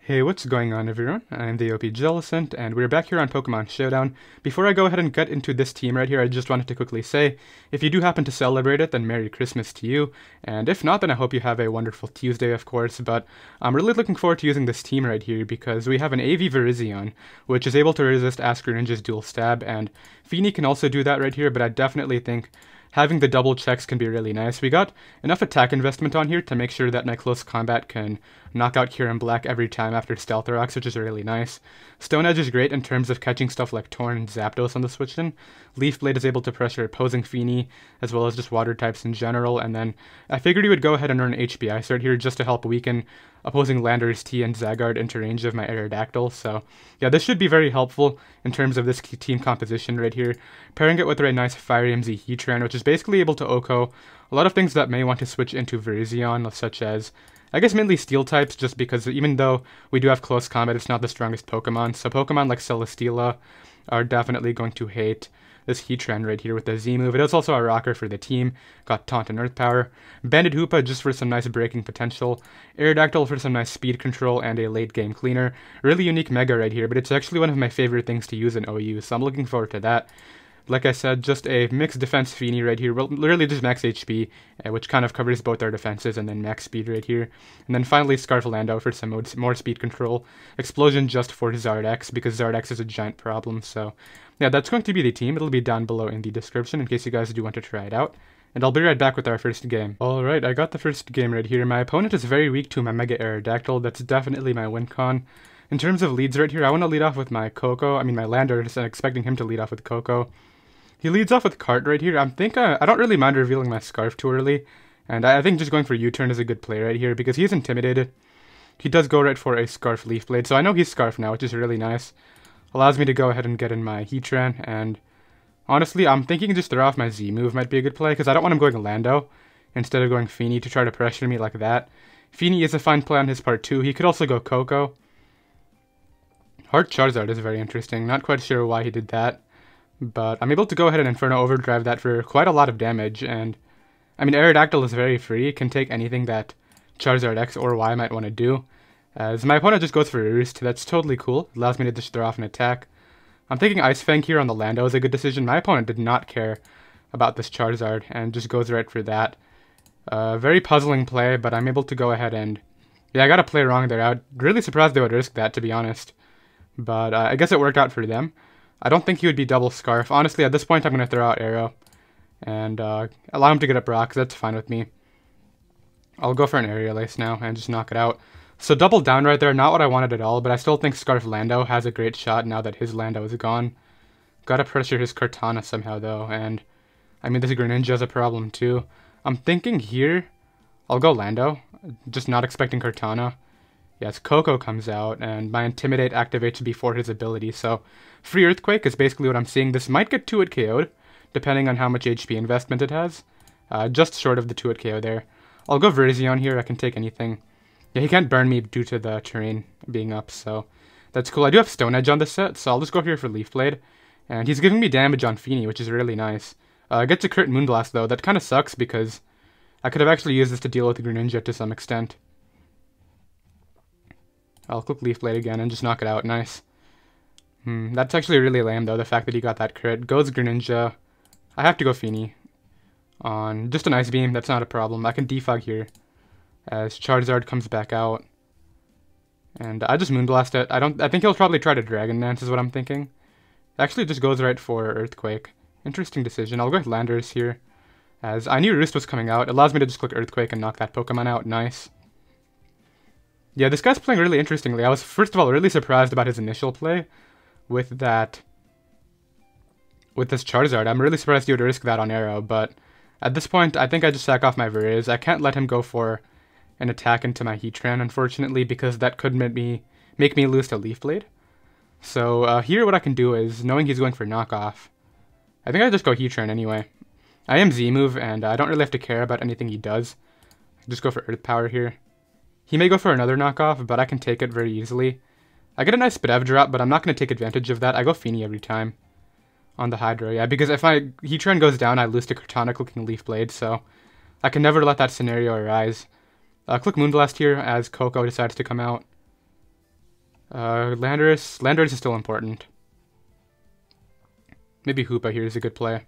Hey, what's going on everyone? I'm the OPJellicent, and we're back here on Pokemon Showdown. Before I go ahead and get into this team right here, I just wanted to quickly say, if you do happen to celebrate it, then Merry Christmas to you, and if not, then I hope you have a wonderful Tuesday, of course, but I'm really looking forward to using this team right here, because we have an AV Virizion, which is able to resist Ash Greninja's dual stab, and Fini can also do that right here, but I definitely think having the double checks can be really nice. We got enough attack investment on here to make sure that my close combat can knock out Kyurem Black every time after Stealth Rocks, which is really nice. Stone Edge is great in terms of catching stuff like Torn and Zapdos on the switch-in. Leaf Blade is able to pressure opposing Fini, as well as just water types in general, and then I figured he would go ahead and earn an HB Ice right here just to help weaken opposing Landorus T and Zygarde into range of my Aerodactyl, so yeah, this should be very helpful in terms of this team composition right here. Pairing it with a nice Firium Z Heatran, which is basically able to OHKO a lot of things that may want to switch into Virizion, such as, I guess, mainly Steel types, just because even though we do have close combat, it's not the strongest Pokemon, so Pokemon like Celesteela are definitely going to hate this Heatran right here with the Z move. It is also a rocker for the team. Got Taunt and Earth Power. Banded Hoopa just for some nice breaking potential. Aerodactyl for some nice speed control and a late game cleaner. Really unique Mega right here, but it's actually one of my favorite things to use in OU, so I'm looking forward to that. Like I said, just a mixed defense Fini right here, literally just max HP, which kind of covers both our defenses, and then max speed right here. And then finally Scarflando for some more speed control. Explosion just for Zardex, because Zardex is a giant problem, so yeah, that's going to be the team. It'll be down below in the description in case you guys do want to try it out. And I'll be right back with our first game. Alright, I got the first game right here. My opponent is very weak to my Mega Aerodactyl. That's definitely my win con. In terms of leads right here, I want to lead off with my my Landorus, and expecting him to lead off with Koko. He leads off with Cart right here. I don't really mind revealing my Scarf too early, and I think just going for U-turn is a good play right here because he's intimidated. He does go right for a Scarf Leaf Blade, so I know he's Scarf now, which is really nice. Allows me to go ahead and get in my Heatran, and honestly, I'm thinking just throw off my Z move might be a good play because I don't want him going Lando instead of going Fini to try to pressure me like that. Fini is a fine play on his part too. He could also go Koko. Heart Charizard is very interesting. Not quite sure why he did that. But I'm able to go ahead and Inferno Overdrive that for quite a lot of damage, and Aerodactyl is very free, can take anything that Charizard X or Y might want to do. As my opponent just goes for Roost, that's totally cool, allows me to just throw off an attack. I'm thinking Ice Fang here on the Lando is a good decision. My opponent did not care about this Charizard, and just goes right for that. Very puzzling play, but I'm able to go ahead and, yeah, I got a play wrong there. I was really surprised they would risk that, to be honest. But I guess it worked out for them. I don't think he would be double Scarf. Honestly, at this point, I'm going to throw out Arrow and allow him to get up Rocks. That's fine with me. I'll go for an Aerial Ace now and just knock it out. So double down right there, not what I wanted at all, but I still think Scarf Lando has a great shot now that his Lando is gone. Gotta pressure his Kartana somehow, though, and this Greninja is a problem, too. I'm thinking here, I'll go Lando, just not expecting Kartana. Yes, Koko comes out, and my Intimidate activates before his ability, so free Earthquake is basically what I'm seeing. This might get 2-hit KO'd, depending on how much HP investment it has. Just short of the 2-hit KO there. I'll go Virizion here, I can take anything. Yeah, he can't burn me due to the terrain being up, so that's cool. I do have Stone Edge on this set, so I'll just go here for Leaf Blade. And he's giving me damage on Fini, which is really nice. I get to crit Moonblast, though. That kind of sucks, because I could have actually used this to deal with the Greninja to some extent. I'll click Leaf Blade again and just knock it out. Nice. That's actually really lame, though, the fact that he got that crit. Goes Greninja. I have to go Fini. On just an Ice Beam, that's not a problem. I can defog here as Charizard comes back out. And I just Moonblast it. I think he'll probably try to Dragon Dance is what I'm thinking. Actually just goes right for Earthquake. Interesting decision. I'll go with Landorus here, as I knew Roost was coming out. It allows me to just click Earthquake and knock that Pokemon out. Nice. Yeah, this guy's playing really interestingly. I was, first of all, really surprised about his initial play with this Charizard. I'm really surprised he would risk that on Arrow, but at this point, I think I just sack off my Viriz. I can't let him go for an attack into my Heatran, unfortunately, because that could make me lose to Leaf Blade. So here what I can do is, knowing he's going for knockoff, I think I just go Heatran anyway. I am Z-move, and I don't really have to care about anything he does. I just go for Earth Power here. He may go for another knockoff, but I can take it very easily. I get a nice Spadev drop, but I'm not going to take advantage of that. I go Fini every time on the Hydro, yeah, because if my Heatran goes down, I lose to Kartana clicking Leaf Blade, so I can never let that scenario arise. Click Moonblast here as Koko decides to come out. Landorus is still important. Maybe Hoopa here is a good play.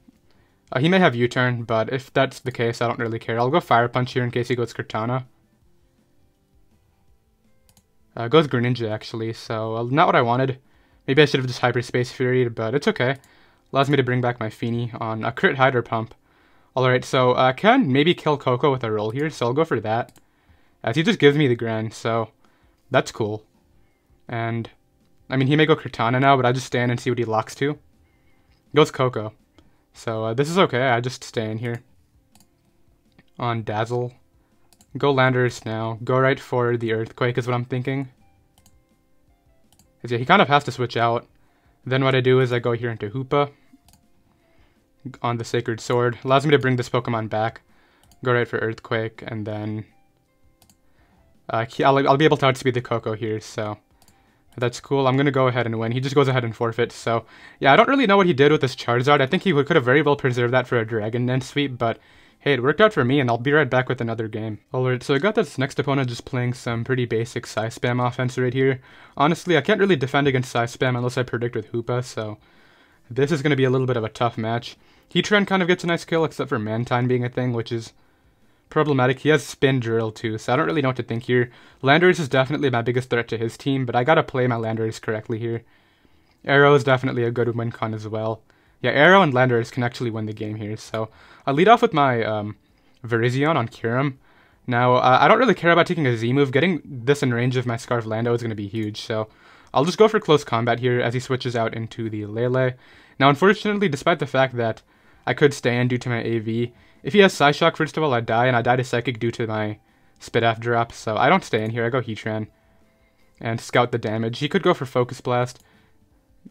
He may have U-turn, but if that's the case, I don't really care. I'll go Fire Punch here in case he goes Cortana. Goes Greninja, actually, so not what I wanted. Maybe I should have just Hyperspace Fury, but it's okay. Allows me to bring back my Feeny on a crit Hydro Pump. Alright, so I can maybe kill Coco with a roll here, so I'll go for that. As he just gives me the Gren, so that's cool. And, I mean, he may go Cortana now, but I just stand and see what he locks to. Goes Coco. So this is okay, I just stay in here. On Dazzle. Go Landorus now. Go right for the Earthquake is what I'm thinking. Yeah, he kind of has to switch out. Then what I do is I go here into Hoopa. On the Sacred Sword. Allows me to bring this Pokemon back. Go right for Earthquake, and then... I'll be able to outspeed the Coco here, so... That's cool. I'm going to go ahead and win. He just goes ahead and forfeits. So, yeah, I don't really know what he did with this Charizard. I think he could have very well preserved that for a Dragon Dance sweep, but hey, it worked out for me, and I'll be right back with another game. Alright, so I got this next opponent just playing some pretty basic Psy Spam offense right here. Honestly, I can't really defend against Psy Spam unless I predict with Hoopa, so this is going to be a little bit of a tough match. Heatran kind of gets a nice kill, except for Mantine being a thing, which is problematic. He has Spin Drill too, so I don't really know what to think here. Landorus is definitely my biggest threat to his team, but I gotta play my Landorus correctly here. Arrow is definitely a good win con as well. Yeah, Arrow and Landorus can actually win the game here, so I'll lead off with my Virizion on Kyurem. Now, I don't really care about taking a Z move. Getting this in range of my Scarf Lando is going to be huge, so I'll just go for close combat here as he switches out into the Lele. Now, unfortunately, despite the fact that I could stand due to my AV, if he has Psyshock, first of all, I die, and I die to Psychic due to my Spit-F drop, so I don't stay in here. I go Heatran and scout the damage. He could go for Focus Blast.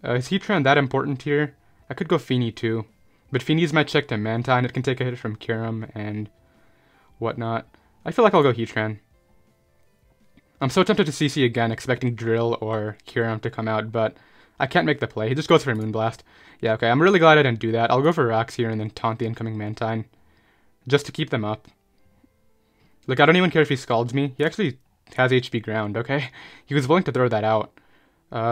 Is Heatran that important here? I could go Feeny too, but Feeny's my check to Mantine. It can take a hit from Kyurem and whatnot. I feel like I'll go Heatran. I'm so tempted to CC again, expecting Drill or Kyurem to come out, but I can't make the play. He just goes for Moonblast. Yeah, okay, I'm really glad I didn't do that. I'll go for Rocks here and then taunt the incoming Mantine, just to keep them up. Like, I don't even care if he scalds me. He actually has HP ground, okay? He was willing to throw that out.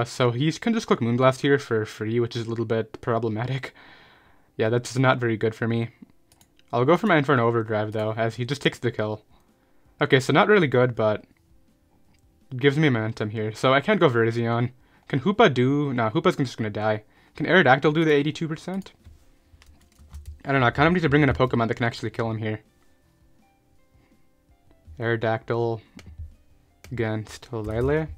So he can just click Moonblast here for free, which is a little bit problematic. Yeah, that's not very good for me. I'll go for my Inferno Overdrive, though, as he just takes the kill. Okay, so not really good, but gives me momentum here. So I can't go Virizion. Can Hoopa do... No, Hoopa's just gonna die. Can Aerodactyl do the 82%? I don't know, I kind of need to bring in a Pokemon that can actually kill him here. Aerodactyl against Lele.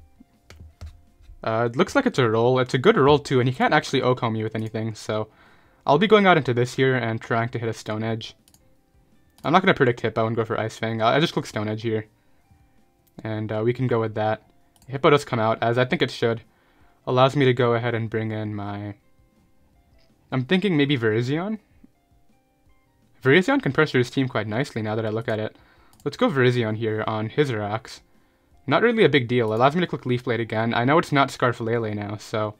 It looks like it's a roll. It's a good roll too, and he can't actually Ocom me with anything, so I'll be going out into this here and trying to hit a Stone Edge. I'm not going to predict Hippo and go for Ice Fang. I just click Stone Edge here. And we can go with that. Hippo does come out, as I think it should. Allows me to go ahead and bring in my... I'm thinking maybe Virizion? Virizion can pressure his team quite nicely now that I look at it. Let's go Virizion here on his rocks. Not really a big deal. Allows me to click Leaf Blade again. I know it's not Scarf Lele now, so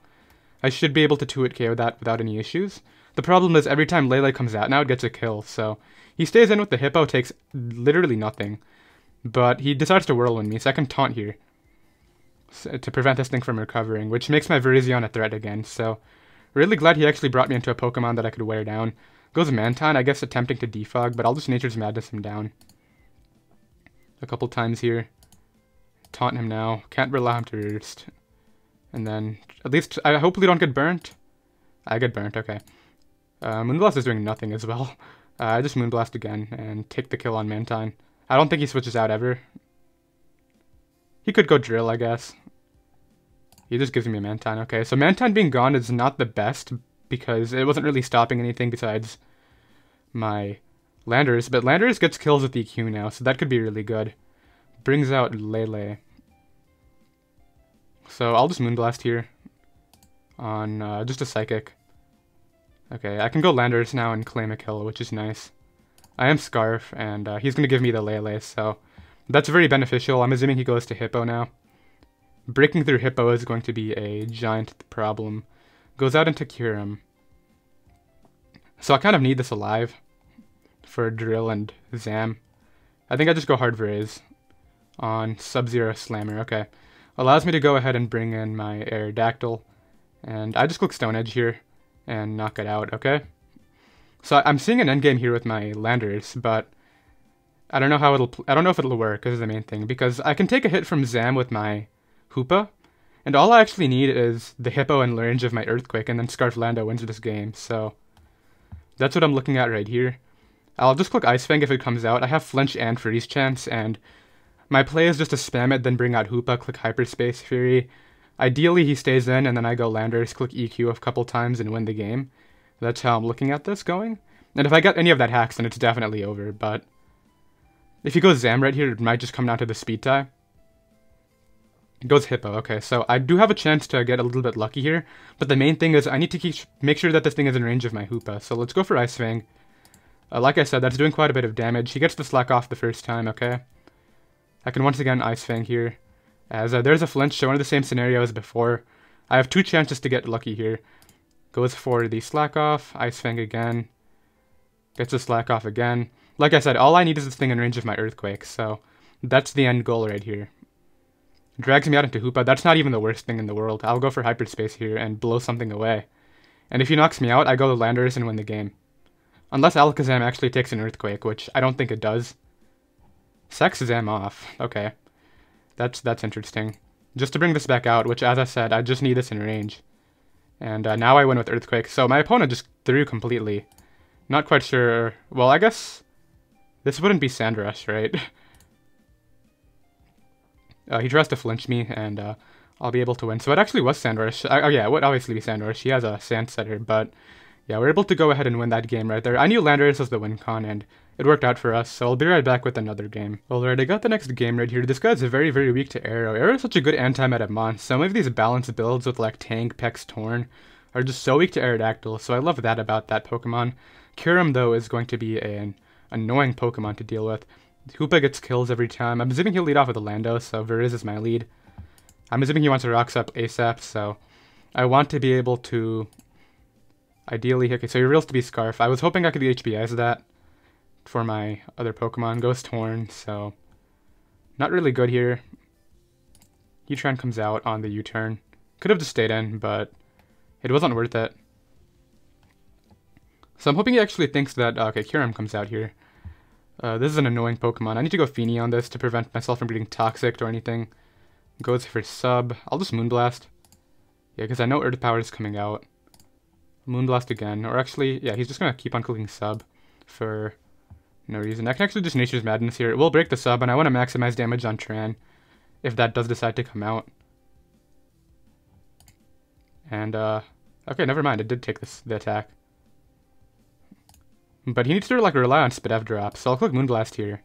I should be able to 2-hit KO that without any issues. The problem is every time Lele comes out now, it gets a kill, so he stays in with the Hippo, takes literally nothing. But he decides to Whirlwind me, so I can Taunt here to prevent this thing from recovering, which makes my Virizion a threat again, so really glad he actually brought me into a Pokemon that I could wear down. Goes Mantine, I guess attempting to defog, but I'll just Nature's Madness him down a couple times here. Taunt him now. Can't allow him to roost. And then, at least, I hopefully don't get burnt. I get burnt, okay. Moonblast is doing nothing as well. I just Moonblast again and take the kill on Mantine. I don't think he switches out ever. He could go Drill, I guess. He just gives me a Mantine, okay. So Mantine being gone is not the best because it wasn't really stopping anything besides my Landorus. But Landorus gets kills with EQ now, so that could be really good. Brings out Lele. So I'll just Moonblast here on just a Psychic. Okay, I can go Landorus now and claim a kill, which is nice. I am Scarf, and he's going to give me the Lele, so that's very beneficial. I'm assuming he goes to Hippo now. Breaking through Hippo is going to be a giant problem. Goes out into Kyurem. So I kind of need this alive for Drill and Zam. I think I just go Hard Viriz on Sub-Zero Slammer. Okay. allows me to go ahead and bring in my Aerodactyl, and I just click Stone Edge here and knock it out, okay? So I'm seeing an endgame here with my Landers, but I don't know if it'll work, is the main thing, because I can take a hit from Zam with my Hoopa, and all I actually need is the Hippo and range of my Earthquake, and then Scarf Lando wins this game, so that's what I'm looking at right here. I'll just click Ice Fang if it comes out. I have Flinch and Freeze chance, and my play is just to spam it, then bring out Hoopa, click Hyperspace Fury. Ideally, he stays in, and then I go Landers, click EQ a couple times, and win the game. That's how I'm looking at this going. And if I get any of that hacks, then it's definitely over, but if he goes Zam right here, it might just come down to the speed tie. It goes Hippo, okay, so I do have a chance to get a little bit lucky here, but the main thing is I need to make sure that this thing is in range of my Hoopa, so let's go for Ice Fang. Like I said, that's doing quite a bit of damage. He gets the slack off the first time, okay? I can once again Ice Fang here, as there's a flinch, so one of the same scenario as before. I have 2 chances to get lucky here. Goes for the slack off, Ice Fang again, gets the slack off again. Like I said, all I need is this thing in range of my Earthquake, so that's the end goal right here. Drags me out into Hoopa, that's not even the worst thing in the world. I'll go for Hyperspace here and blow something away. And if he knocks me out, I go to Landers and win the game. Unless Alakazam actually takes an Earthquake, which I don't think it does. Sex Zam off. Okay. That's interesting. Just to bring this back out, which as I said, I just need this in range. And now I win with Earthquake. So my opponent just threw completely. Not quite sure. Well, I guess this wouldn't be Sandrush, right? He tries to flinch me, and I'll be able to win. So it actually was Sandrush. Oh yeah, it would obviously be Sandrush. He has a Sand Setter, but yeah, we're able to go ahead and win that game right there. I knew Landers was the win con, and it worked out for us, so I'll be right back with another game. Alright, I got the next game right here. This guy's very, very weak to Arrow. Arrow is such a good anti-meta mon. Some of these balanced builds with like Tank, Pex, Torn are just so weak to Aerodactyl, so I love that about that Pokemon. Kyurem, though, is going to be an annoying Pokemon to deal with. Hoopa gets kills every time. I'm assuming he'll lead off with a Lando, so Viriz is my lead. I'm assuming he wants to Rocks up ASAP, so I want to be able to ideally, okay, so he reels to be Scarf. I was hoping I could HBS that for my other Pokemon. Goes Torn, so not really good here. Heatran comes out on the U-turn. Could have just stayed in, but it wasn't worth it. So I'm hoping he actually thinks that, okay, Kyurem comes out here. This is an annoying Pokemon. I need to go Feeny on this to prevent myself from getting Toxic or anything. Goes for Sub. I'll just Moonblast. Yeah, because I know Earth Power is coming out. Moonblast again. Or actually, yeah, he's just going to keep on clicking Sub for no reason. I can actually just Nature's Madness here. It will break the Sub, and I want to maximize damage on Tran if that does decide to come out. And, okay, never mind. It did take the attack. But he needs to like rely on Spidev drop, so I'll click Moonblast here.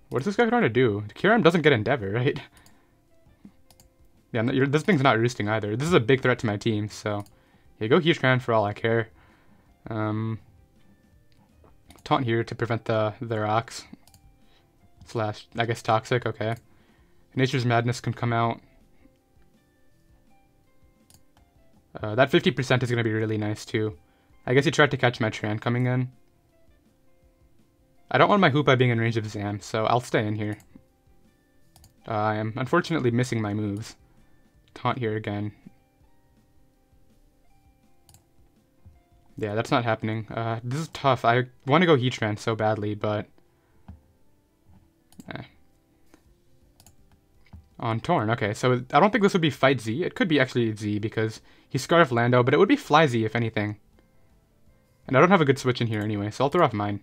What is this guy trying to do? Kyurem doesn't get Endeavor, right? Yeah, this thing's not roosting either. This is a big threat to my team, so yeah, go Heatran for all I care. Taunt here to prevent the rocks. Slash, I guess Toxic, okay. Nature's Madness can come out. That 50% is going to be really nice, too. I guess he tried to catch my Tran coming in. I don't want my Hoopa being in range of Zam, so I'll stay in here. I am unfortunately missing my moves. Taunt here again. Yeah, that's not happening. This is tough. I want to go Heatran so badly, but on Torn, okay, so I don't think this would be Fight Z. It could be actually Z because he's Scarf Lando, but it would be Fly Z if anything. And I don't have a good switch in here anyway, so I'll throw off mine.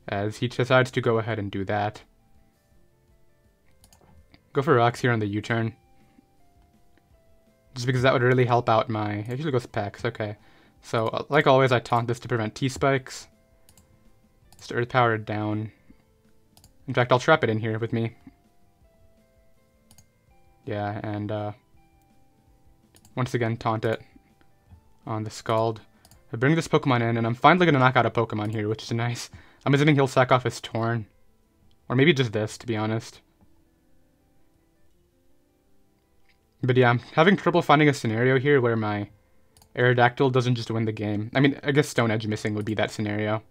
As he decides to go ahead and do that. Go for Rocks here on the U-turn. Just because that would really help out my... It usually goes Pex, okay. So, like always, I taunt this to prevent T-Spikes. Just Earth Power down. In fact, I'll trap it in here with me. Yeah, and once again, taunt it on the Scald. I bring this Pokemon in, and I'm finally going to knock out a Pokemon here, which is nice. I'm assuming he'll sack off his Torn. Or maybe just this, to be honest. But yeah, I'm having trouble finding a scenario here where my Aerodactyl doesn't just win the game. I mean, I guess Stone Edge missing would be that scenario.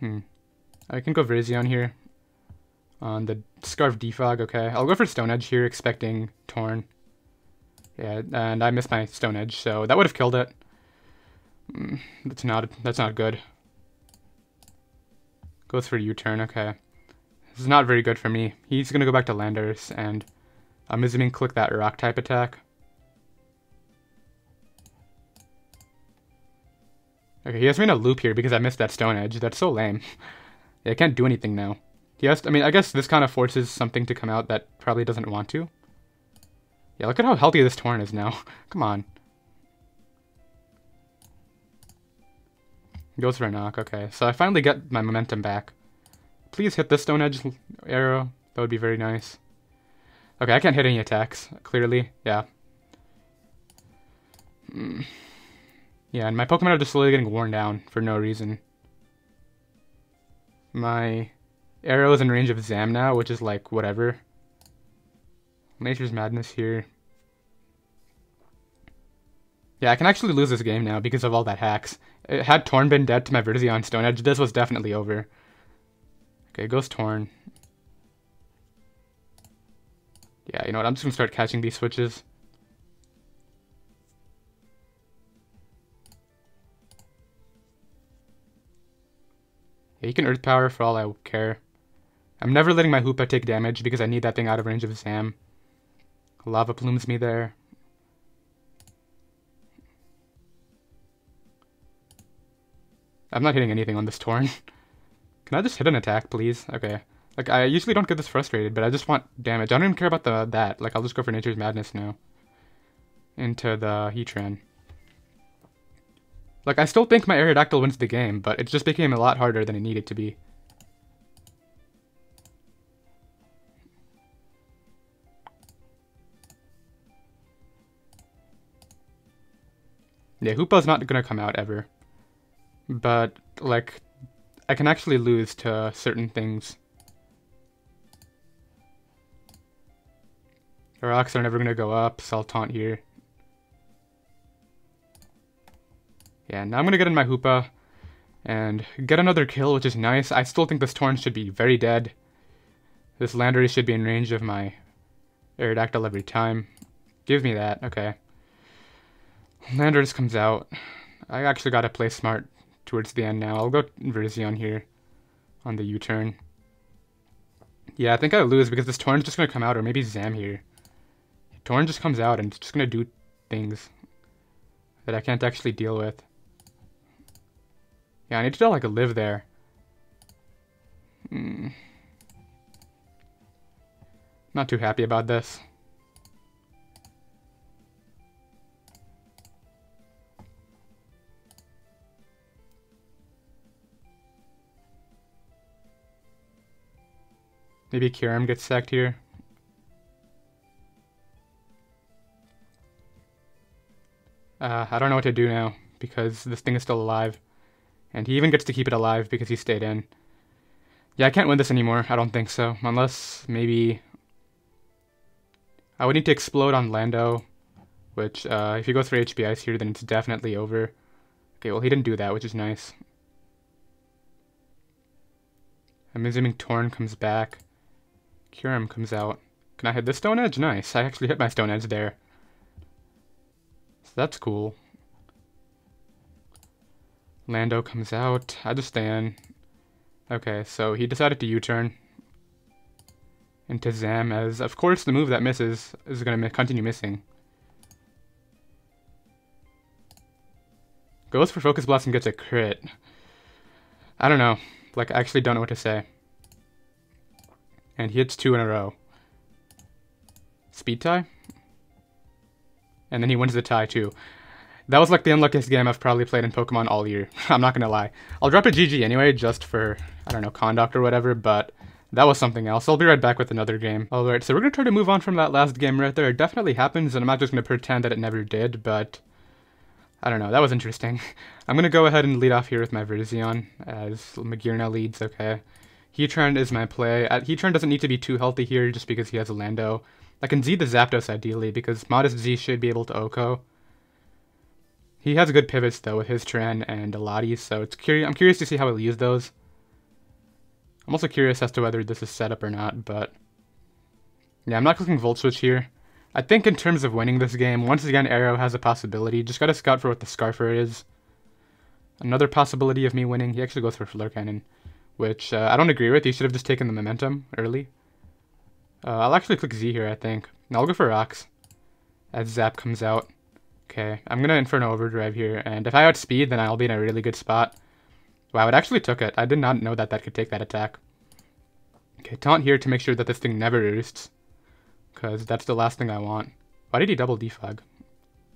I can go Virizion here. On the Scarf Defog, okay. I'll go for Stone Edge here, expecting Torn. Yeah, and I missed my Stone Edge, so that would have killed it. That's not good. Goes for U-turn, okay. This is not very good for me. He's gonna go back to Landers, and I'm assuming click that Rock type attack. Okay, he has me in a loop here because I missed that Stone Edge. That's so lame. Yeah, I can't do anything now. I mean, I guess this kind of forces something to come out that probably doesn't want to. Yeah, look at how healthy this Torn is now. Come on. Goes for a knock, okay. So I finally get my momentum back. Please hit this Stone Edge arrow. That would be very nice. Okay, I can't hit any attacks, clearly. Yeah. Yeah, and my Pokemon are just slowly getting worn down for no reason. My arrow is in range of Zam now, which is like, whatever. Nature's Madness here. Yeah, I can actually lose this game now because of all that hacks. Had Torn been dead to my Virizion Stone Edge, this was definitely over. Okay, goes Torn. Yeah, you know what, I'm just gonna start catching these switches. Yeah, he can Earth Power for all I care. I'm never letting my Hoopa take damage because I need that thing out of range of Zam. Lava Plumes me there. I'm not hitting anything on this Torn. Can I just hit an attack, please? Okay. Like, I usually don't get this frustrated, but I just want damage. I don't even care about that. Like, I'll just go for Nature's Madness now. Into the Heatran. Like, I still think my Aerodactyl wins the game, but it just became a lot harder than it needed to be. Yeah, Hoopa's not gonna come out ever. But, like, I can actually lose to certain things. The rocks are never gonna go up, so I'll taunt here. Yeah, now I'm gonna get in my Hoopa and get another kill, which is nice. I still think this Torn should be very dead. This Landorus should be in range of my Aerodactyl every time. Give me that, okay. Landorus comes out. I actually gotta play smart towards the end now. I'll go Virizion here on the U-turn. Yeah, I think I lose because this Torn's just gonna come out, or maybe Zam here. Torn just comes out and it's just gonna do things that I can't actually deal with. Yeah, I need to like live there. Not too happy about this. Maybe Kyurem gets sacked here. I don't know what to do now, because this thing is still alive. And he even gets to keep it alive because he stayed in. Yeah, I can't win this anymore. I don't think so. Unless, maybe... I would need to explode on Lando, which, if he goes for HP Ice here, then it's definitely over. Okay, well, he didn't do that, which is nice. I'm assuming Torn comes back. Kyurem comes out. Can I hit this Stone Edge? Nice. I actually hit my Stone Edge there. So that's cool. Lando comes out. I just stay in. Okay, so he decided to U-turn into Zam, as of course the move that misses is going to continue missing. Goes for Focus Blast and gets a crit. I don't know. Like, I actually don't know what to say. And he hits 2 in a row. Speed tie? And then he wins the tie too. That was like the unluckiest game I've probably played in Pokemon all year. I'm not gonna lie. I'll drop a GG anyway, just for, I don't know, conduct or whatever, but that was something else. I'll be right back with another game. Alright, so we're gonna try to move on from that last game right there. It definitely happens, and I'm not just gonna pretend that it never did, but I don't know, that was interesting. I'm gonna go ahead and lead off here with my Virizion, as Magirna leads, okay. Heatran is my play. Heatran doesn't need to be too healthy here just because he has a Lando. I can Z the Zapdos ideally because Modest Z should be able to OHKO. He has good pivots though with his Tran and Lottie, so I'm curious to see how he'll use those. I'm also curious as to whether this is set up or not, but yeah, I'm not clicking Volt Switch here. I think in terms of winning this game, once again, Arrow has a possibility. Just gotta scout for what the Scarfer is. Another possibility of me winning, he actually goes for Flare Cannon, which I don't agree with. He should have just taken the momentum early. I'll actually click Z here, I think. I'll go for Rocks as Zap comes out. Okay, I'm gonna Inferno Overdrive here, and if I outspeed, then I'll be in a really good spot. Wow, it actually took it. I did not know that that could take that attack. Okay, Taunt here to make sure that this thing never roosts, because that's the last thing I want. Why did he double defog?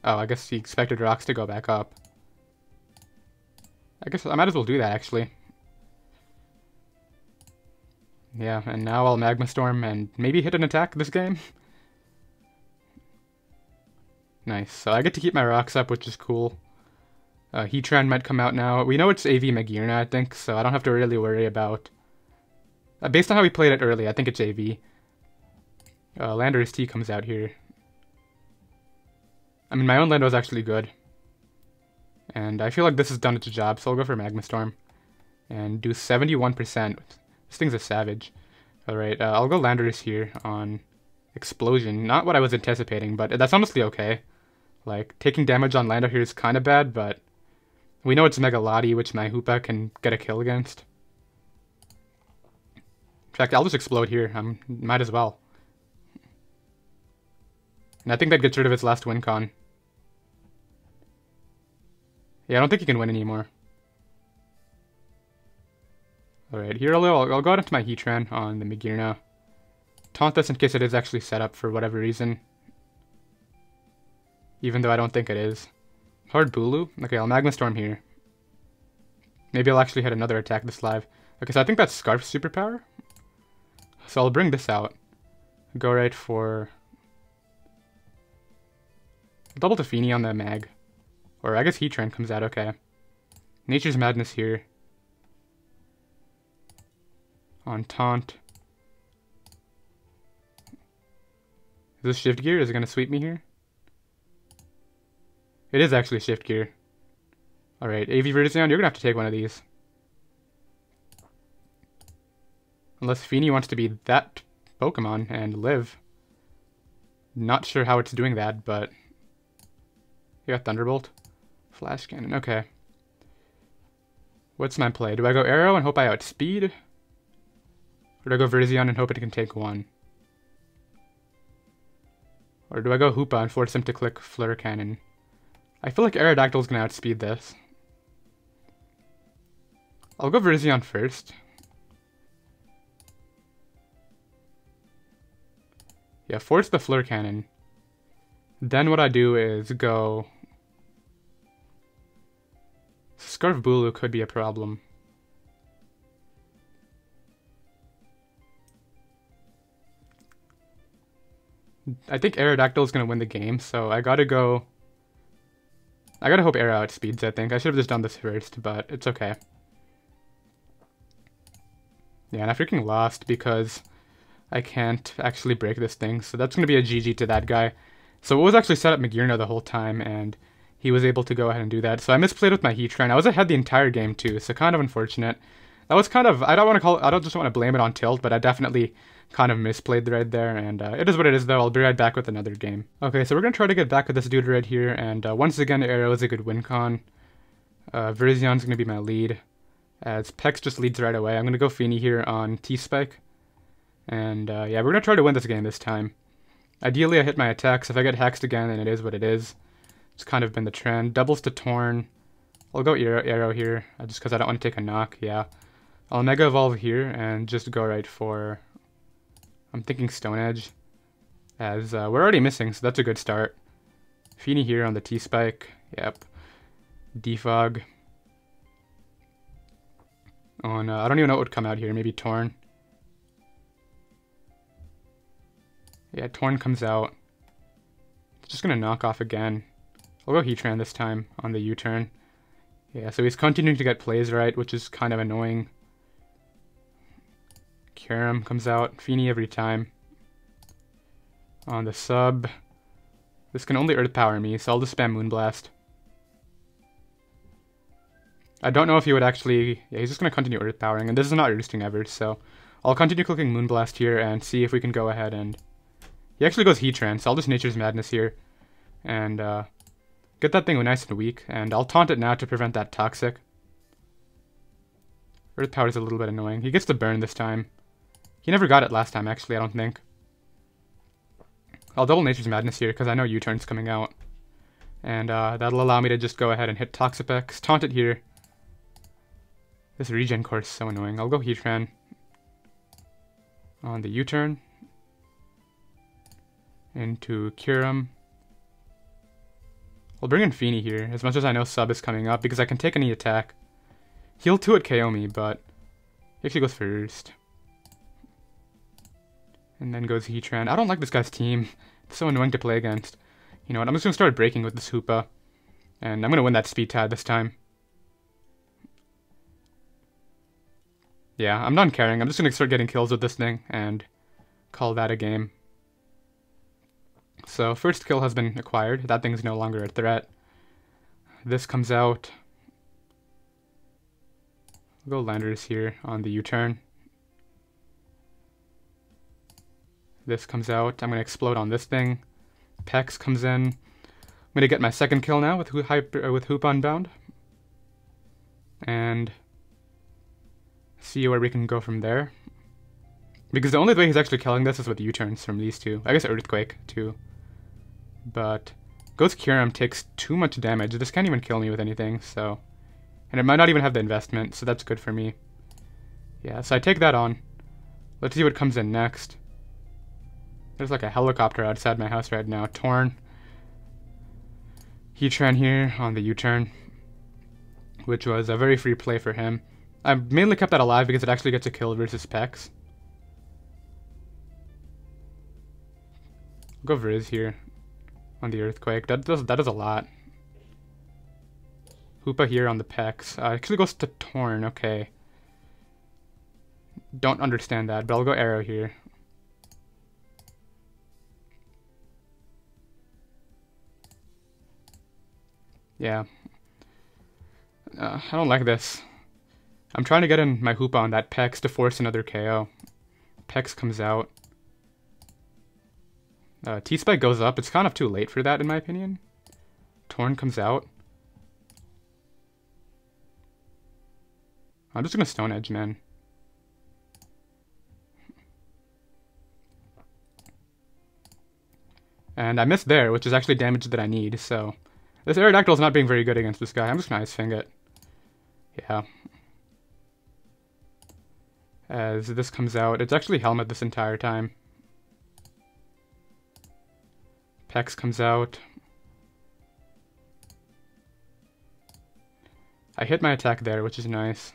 Oh, I guess he expected Rocks to go back up. I guess I might as well do that, actually. Yeah, and now I'll Magma Storm and maybe hit an attack this game. Nice, so I get to keep my Rocks up, which is cool. Heatran might come out now. We know it's AV Magearna, I think, so I don't have to really worry about... based on how we played it early, I think it's AV. Landorus T comes out here. I mean, my own Lando is actually good. And I feel like this has done its job, so I'll go for Magma Storm. And do 71%. This thing's a savage. Alright, I'll go Landorus here on Explosion. Not what I was anticipating, but that's honestly okay. Like, taking damage on Lando here is kind of bad, but we know it's Mega Lottie, which my Hoopa can get a kill against. In fact, I'll just explode here. Might as well. And I think that gets rid of its last win con. Yeah, I don't think he can win anymore. Alright, here I'll go out into my Heatran on the Magearna. Taunt this in case it is actually set up for whatever reason. Even though I don't think it is. Hard Bulu? Okay, I'll Magma Storm here. Maybe I'll actually hit another attack this live. Okay, so I think that's Scarf's superpower. So I'll bring this out. Go right for... double to Feeny on the Mag. Or I guess Heatran comes out, okay. Nature's Madness here. On Taunt. Is this Shift Gear? Is it going to sweep me here? It is actually Shift Gear. Alright, AV Virizion, you're going to have to take one of these. Unless Feeny wants to be that Pokemon and live. Not sure how it's doing that, but... You got Thunderbolt. Flash Cannon, okay. What's my play? Do I go Arrow and hope I outspeed? Or do I go Virizion and hope it can take one? Or do I go Hoopa and force him to click Flare Cannon? I feel like Aerodactyl's gonna outspeed this. I'll go Virizion first. Yeah, force the Flare Cannon. Then what I do is go... Scarf Bulu could be a problem. I think Aerodactyl is going to win the game, so I gotta go... I gotta hope Arrow outspeeds, I think. I should have just done this first, but it's okay. Yeah, and I freaking lost because I can't actually break this thing, so that's going to be a GG to that guy. So it was actually set up Magearna the whole time, and he was able to go ahead and do that. So I misplayed with my Heatran. I was ahead the entire game too, so kind of unfortunate. That was kind of, I don't just want to blame it on tilt, but I definitely kind of misplayed right there, and it is what it is though. I'll be right back with another game. Okay, so we're going to try to get back with this dude right here, and once again, Arrow is a good win con. Virizion's going to be my lead, as Pex just leads right away. I'm going to go Feeny here on T-Spike, and yeah, we're going to try to win this game this time. Ideally, I hit my attacks. If I get hexed again, then it is what it is. It's kind of been the trend. Doubles to Torn. I'll go Arrow here, just because I don't want to take a knock, yeah. I'll Mega Evolve here, and just go right for... I'm thinking Stone Edge, as we're already missing, so that's a good start. Feeny here on the T-Spike, yep. Defog. On, I don't even know what would come out here, maybe Torn. Yeah, Torn comes out. It's just gonna knock off again. I'll go Heatran this time on the U-turn. Yeah, so he's continuing to get plays right, which is kind of annoying. Kyurem comes out. Feeny every time. On the sub. This can only Earth Power me, so I'll just spam Moonblast. I don't know if he would actually... Yeah, he's just going to continue Earth Powering, and this is not roosting ever, so... I'll continue clicking Moonblast here and see if we can go ahead and... He actually goes Heatran, so I'll just Nature's Madness here. And, get that thing nice and weak, and I'll Taunt it now to prevent that Toxic. Earth Power is a little bit annoying. He gets the burn this time. He never got it last time, actually, I don't think. I'll double Nature's Madness here, because I know U-Turn's coming out. And that'll allow me to just go ahead and hit Toxapex, Taunt it here. This regen course is so annoying. I'll go Heatran on the U-Turn. Into Kyurem. I'll bring in Feeny here, as much as I know Sub is coming up, because I can take any attack. He'll 2-hit KO me, but he actually goes first. And then goes Heatran. I don't like this guy's team. It's so annoying to play against. You know what, I'm just going to start breaking with this Hoopa. And I'm going to win that speed tie this time. Yeah, I'm not caring. I'm just going to start getting kills with this thing and call that a game. So, first kill has been acquired. That thing's no longer a threat. This comes out. We'll go Landers here on the U-turn. This comes out. I'm going to explode on this thing. Pex comes in. I'm going to get my second kill now with Hoopa-Unbound. And see where we can go from there. Because the only way he's actually killing this is with U-turns from these two. I guess Earthquake, too. But Ghost Kyurem takes too much damage. This can't even kill me with anything, so... And it might not even have the investment, so that's good for me. Yeah, so I take that on. Let's see what comes in next. There's like a helicopter outside my house right now. Torn. Heatran here on the U-turn, which was a very free play for him. I mainly kept that alive because it actually gets a kill versus Pex. I'll go Viriz here on the Earthquake. That does a lot. Hoopa here on the Pex. Actually goes to Torn, okay. Don't understand that, but I'll go Arrow here. Yeah. I don't like this. I'm trying to get in my Hoopa on that Pex to force another KO. Pex comes out. T-Spike goes up. It's kind of too late for that, in my opinion. Torn comes out. I'm just gonna Stone Edge, man. And I missed there, which is actually damage that I need, so... This Aerodactyl is not being very good against this guy. I'm just gonna Ice Fang it. Yeah. As this comes out, it's actually Helmet this entire time. Pex comes out. I hit my attack there, which is nice.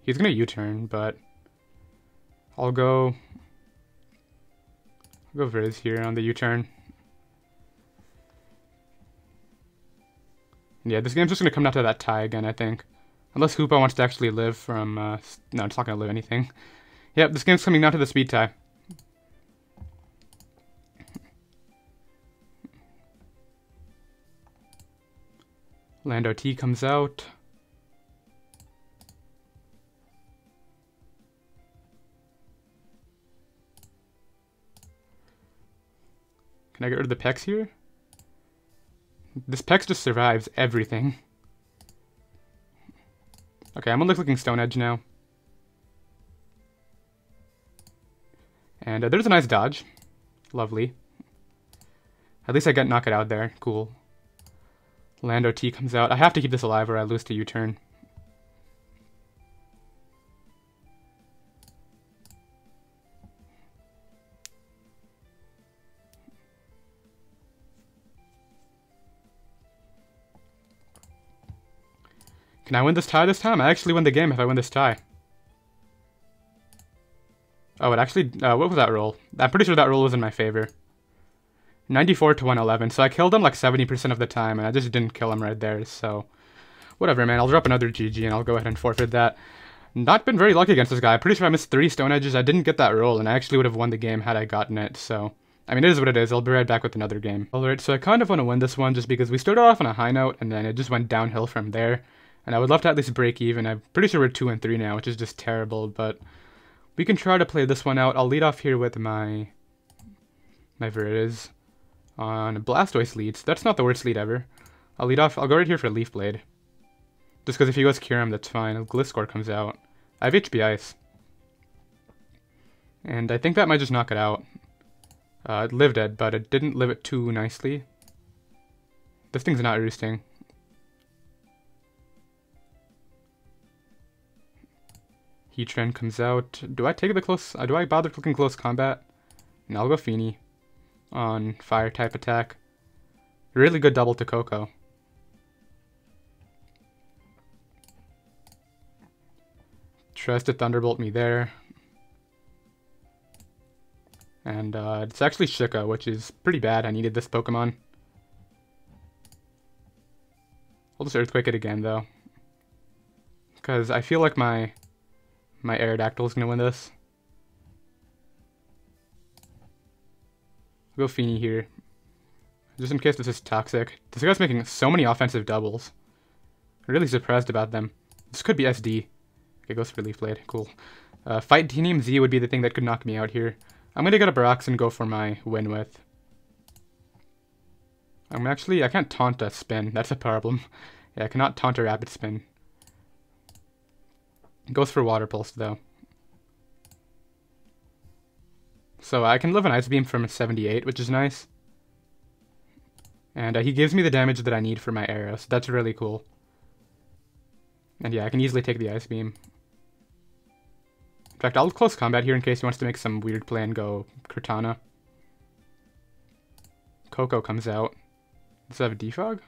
He's gonna U-turn, but I'll go Viriz here on the U-turn. Yeah, this game's just gonna come down to that tie again, I think. Unless Hoopa wants to actually live from, no, it's not gonna live anything. Yep, this game's coming down to the speed tie. Lando T comes out. Can I get rid of the Pex here? This Pex just survives everything. Okay, I'm only clicking Stone Edge now. And there's a nice dodge. Lovely. At least I get knock it out there. Cool. Lando T comes out. I have to keep this alive or I lose to U-turn. Can I win this tie this time? I actually win the game if I win this tie. Oh, it actually... what was that roll? I'm pretty sure that roll was in my favor. 94 to 111, so I killed him like 70% of the time, and I just didn't kill him right there, so... Whatever, man. I'll drop another GG, and I'll go ahead and forfeit that. Not been very lucky against this guy. I'm pretty sure I missed 3 Stone Edges. I didn't get that roll, and I actually would have won the game had I gotten it, so... I mean, it is what it is. I'll be right back with another game. Alright, so I kind of want to win this one just because we started off on a high note and then it just went downhill from there. And I would love to at least break even. I'm pretty sure we're 2-3 now, which is just terrible, but we can try to play this one out. I'll lead off here with my Viriz on Blastoise lead. So that's not the worst lead ever. I'll go right here for Leaf Blade. Just because if he goes Kyurem, that's fine. Gliscor comes out. I have HP Ice. And I think that might just knock it out. It lived it, but it didn't live it too nicely. This thing's not roosting. Heatran comes out. Do I take the close? Do I bother clicking close combat? And I'll go Feeny on fire type attack. Really good double to Coco. Tries to Thunderbolt me there. And it's actually Shika, which is pretty bad. I needed this Pokemon. I'll just Earthquake it again, though. Because I feel like my Aerodactyl is going to win this. I'll go Feeny here. Just in case this is toxic. This guy's making so many offensive doubles. I'm really surprised about them. This could be SD. Okay, goes for Leaf Blade. Cool. Fight Team Z would be the thing that could knock me out here. I'm going to get a Barax and go for my win with. I can't taunt a spin. That's a problem. Yeah, I cannot taunt a rapid spin. Goes for Water Pulse, though. So I can live an Ice Beam from 78, which is nice. And he gives me the damage that I need for my arrow, so that's really cool. And yeah, I can easily take the Ice Beam. In fact, I'll close combat here in case he wants to make some weird play and go Cortana. Coco comes out. Does it have a Defog?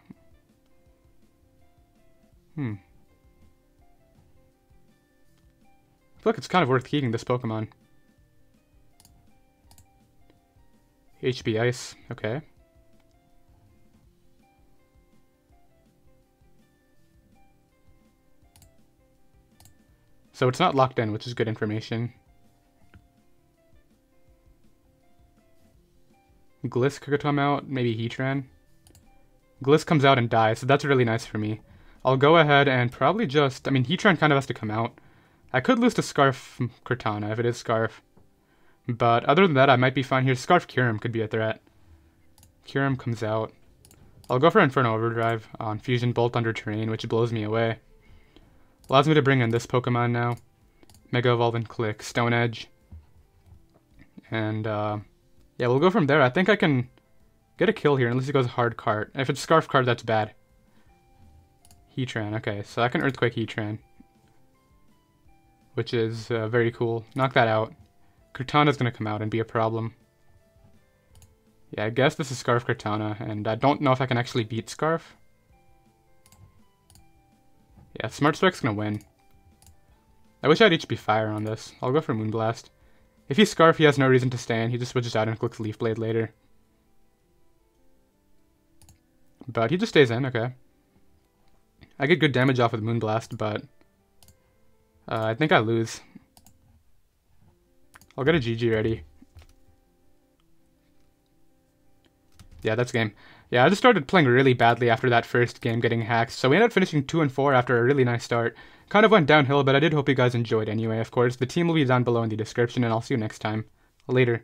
I feel like it's kind of worth keeping this Pokemon. HP Ice, okay. So it's not locked in, which is good information. Gliss could come out, maybe Heatran. Gliss comes out and dies, so that's really nice for me. I'll go ahead and probably just... I mean, Heatran kind of has to come out. I could lose to Scarf Cortana if it is Scarf. But other than that, I might be fine here. Scarf Kyurem could be a threat. Kyurem comes out. I'll go for Inferno Overdrive on Fusion Bolt under Terrain, which blows me away. Allows me to bring in this Pokemon now. Mega Evolve and click Stone Edge. And yeah, we'll go from there. I think I can get a kill here unless he goes Hard Cart. If it's Scarf Card, that's bad. Heatran, okay, so I can Earthquake Heatran. Which is very cool. Knock that out. Cortana's gonna come out and be a problem. Yeah, I guess this is Scarf Cortana, and I don't know if I can actually beat Scarf. Yeah, Smart Strike's gonna win. I wish I had HP Fire on this. I'll go for Moonblast. If he's Scarf, he has no reason to stay in. He just switches out and clicks Leaf Blade later. But he just stays in, okay. I get good damage off with Moonblast, but I think I lose. I'll get a GG ready. Yeah, that's game. Yeah, I just started playing really badly after that first game getting hacked, so we ended up finishing 2-4 after a really nice start. Kind of went downhill, but I did hope you guys enjoyed anyway, of course. The team will be down below in the description, and I'll see you next time. Later.